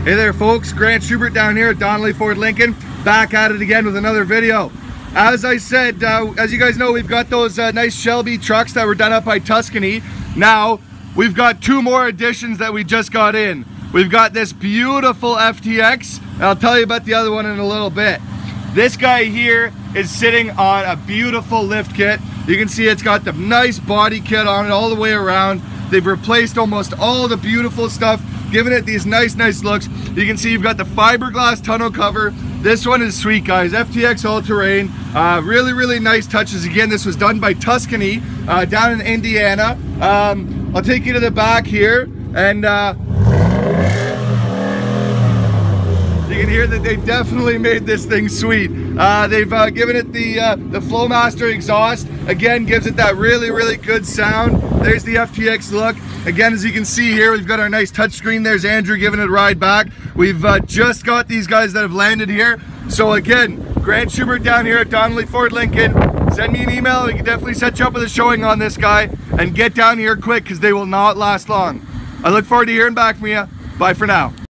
Hey there folks, Grant Schubert down here at Donnelly Ford Lincoln, back at it again with another video. As I said, as you guys know, we've got those nice Shelby trucks that were done up by Tuscany. Now, we've got two more additions that we just got in. We've got this beautiful FTX, and I'll tell you about the other one in a little bit. This guy here is sitting on a beautiful lift kit. You can see it's got the nice body kit on it all the way around. They've replaced almost all the beautiful stuff, giving it these nice looks. You can see you've got the fiberglass tonneau cover. This one is sweet, guys. FTX all-terrain. Really nice touches. Again, this was done by Tuscany down in Indiana. I'll take you to the back here, and you can hear that they definitely made this thing sweet. They've given it the Flowmaster exhaust. Again, gives it that really good sound. There's the FTX look. Again, as you can see here, we've got our nice touchscreen. There's Andrew giving it a ride back. We've just got these guys that have landed here. So again, Grant Schubert down here at Donnelly Ford Lincoln. Send me an email. We can definitely set you up with a showing on this guy. And get down here quick, because they will not last long. I look forward to hearing back from you. Bye for now.